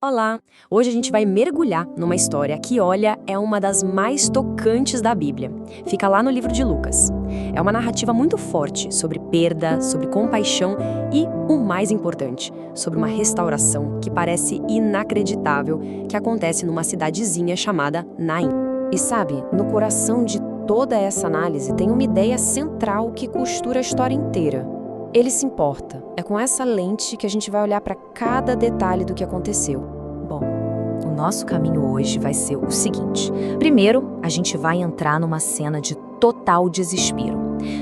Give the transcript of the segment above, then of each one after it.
Olá! Hoje a gente vai mergulhar numa história que, olha, é uma das mais tocantes da Bíblia. Fica lá no livro de Lucas. É uma narrativa muito forte sobre perda, sobre compaixão e, o mais importante, sobre uma restauração que parece inacreditável que acontece numa cidadezinha chamada Naim. E sabe, no coração de toda essa análise tem uma ideia central que costura a história inteira. Ele se importa. É com essa lente que a gente vai olhar para cada detalhe do que aconteceu. Bom, o nosso caminho hoje vai ser o seguinte. Primeiro, a gente vai entrar numa cena de total desespero.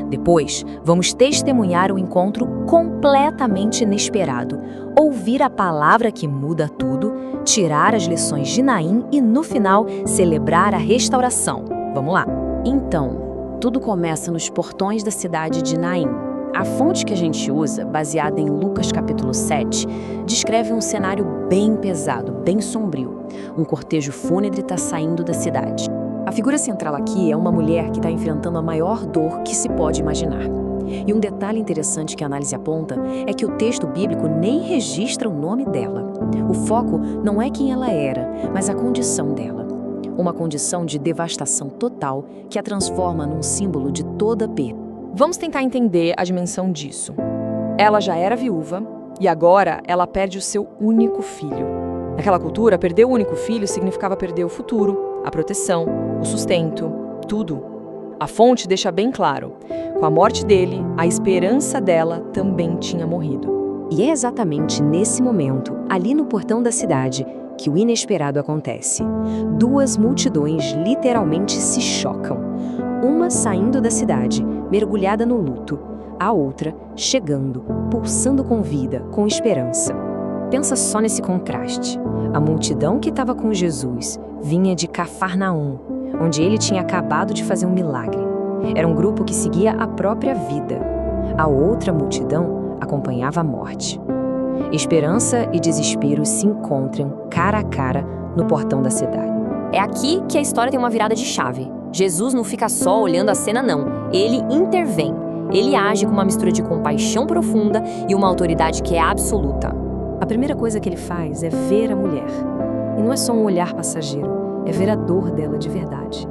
Depois, vamos testemunhar o encontro completamente inesperado, ouvir a palavra que muda tudo, tirar as lições de Naim e, no final, celebrar a restauração. Vamos lá. Então, tudo começa nos portões da cidade de Naim. A fonte que a gente usa, baseada em Lucas capítulo 7, descreve um cenário bem pesado, bem sombrio. Um cortejo fúnebre está saindo da cidade. A figura central aqui é uma mulher que está enfrentando a maior dor que se pode imaginar. E um detalhe interessante que a análise aponta é que o texto bíblico nem registra o nome dela. O foco não é quem ela era, mas a condição dela. Uma condição de devastação total que a transforma num símbolo de toda perda. Vamos tentar entender a dimensão disso. Ela já era viúva e agora ela perde o seu único filho. Naquela cultura, perder o único filho significava perder o futuro, a proteção, o sustento, tudo. A fonte deixa bem claro, com a morte dele, a esperança dela também tinha morrido. E é exatamente nesse momento, ali no portão da cidade, que o inesperado acontece. Duas multidões literalmente se chocam. Uma saindo da cidade, mergulhada no luto, a outra chegando, pulsando com vida, com esperança. Pensa só nesse contraste. A multidão que estava com Jesus vinha de Cafarnaum, onde ele tinha acabado de fazer um milagre. Era um grupo que seguia a própria vida. A outra multidão acompanhava a morte. Esperança e desespero se encontram cara a cara no portão da cidade. É aqui que a história tem uma virada de chave. Jesus não fica só olhando a cena, não. Ele intervém. Ele age com uma mistura de compaixão profunda e uma autoridade que é absoluta. A primeira coisa que ele faz é ver a mulher. E não é só um olhar passageiro, é ver a dor dela de verdade.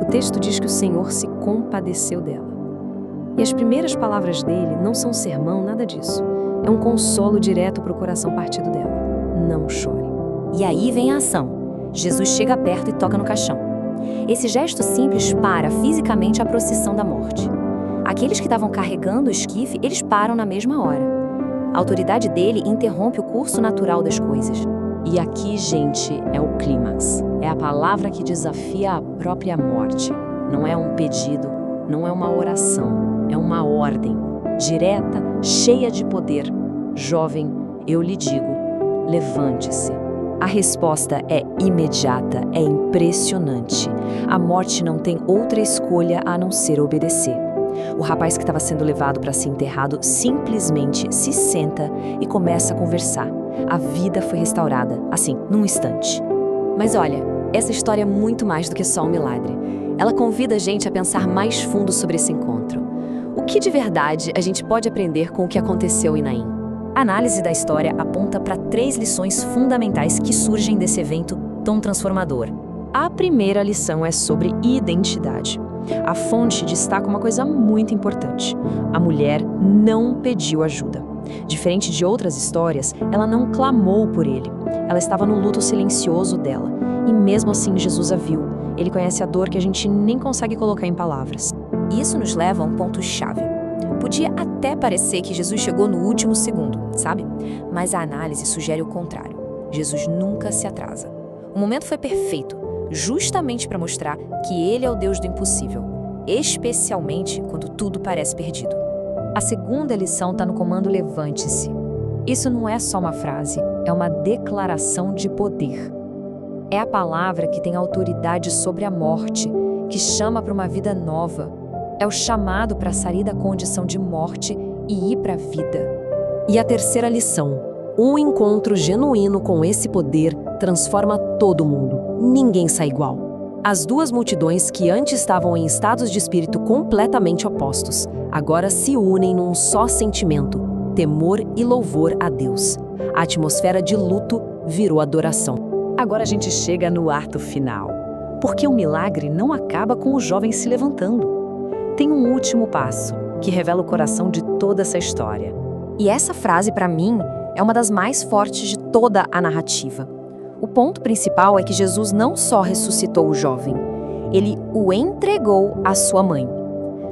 O texto diz que o Senhor se compadeceu dela. E as primeiras palavras dele não são sermão, nada disso. É um consolo direto para o coração partido dela. Não chore. E aí vem a ação. Jesus chega perto e toca no caixão. Esse gesto simples para fisicamente a procissão da morte. Aqueles que estavam carregando o esquife, eles param na mesma hora. A autoridade dele interrompe o curso natural das coisas. E aqui, gente, é o clímax. É a palavra que desafia a própria morte. Não é um pedido, não é uma oração, é uma ordem. Direta, cheia de poder. Jovem, eu lhe digo, levante-se. A resposta é imediata, é impressionante. A morte não tem outra escolha a não ser obedecer. O rapaz que estava sendo levado para ser enterrado simplesmente se senta e começa a conversar. A vida foi restaurada, assim, num instante. Mas olha, essa história é muito mais do que só um milagre. Ela convida a gente a pensar mais fundo sobre esse encontro. O que de verdade a gente pode aprender com o que aconteceu em Naim? A análise da história aponta para 3 lições fundamentais que surgem desse evento tão transformador. A primeira lição é sobre identidade. A fonte destaca uma coisa muito importante. A mulher não pediu ajuda. Diferente de outras histórias, ela não clamou por ele. Ela estava no luto silencioso dela. E mesmo assim, Jesus a viu. Ele conhece a dor que a gente nem consegue colocar em palavras. Isso nos leva a um ponto-chave. Podia até parecer que Jesus chegou no último segundo, sabe? Mas a análise sugere o contrário. Jesus nunca se atrasa. O momento foi perfeito, justamente para mostrar que ele é o Deus do impossível, especialmente quando tudo parece perdido. A segunda lição está no comando levante-se. Isso não é só uma frase, é uma declaração de poder. É a palavra que tem autoridade sobre a morte, que chama para uma vida nova. É o chamado para sair da condição de morte e ir para a vida. E a terceira lição: um encontro genuíno com esse poder transforma todo mundo. Ninguém sai igual. As duas multidões que antes estavam em estados de espírito completamente opostos, agora se unem num só sentimento: temor e louvor a Deus. A atmosfera de luto virou adoração. Agora a gente chega no ato final, porque o milagre não acaba com o jovem se levantando. Tem um último passo, que revela o coração de toda essa história. E essa frase, para mim, é uma das mais fortes de toda a narrativa. O ponto principal é que Jesus não só ressuscitou o jovem, ele o entregou à sua mãe.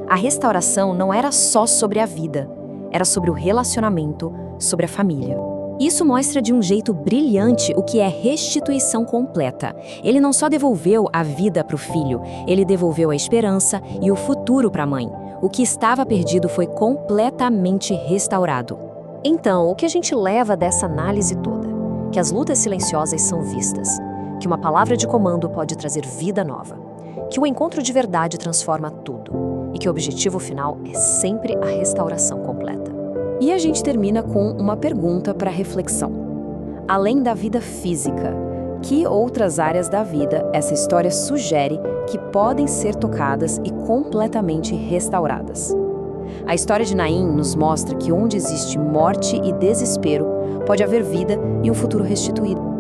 A restauração não era só sobre a vida, era sobre o relacionamento, sobre a família. Isso mostra de um jeito brilhante o que é restituição completa. Ele não só devolveu a vida para o filho, ele devolveu a esperança e o futuro para a mãe. O que estava perdido foi completamente restaurado. Então, o que a gente leva dessa análise toda? Que as lutas silenciosas são vistas, que uma palavra de comando pode trazer vida nova, que o encontro de verdade transforma tudo e que o objetivo final é sempre a restauração completa. E a gente termina com uma pergunta para reflexão. Além da vida física, que outras áreas da vida essa história sugere que podem ser tocadas e completamente restauradas? A história de Naim nos mostra que onde existe morte e desespero, pode haver vida e um futuro restituído.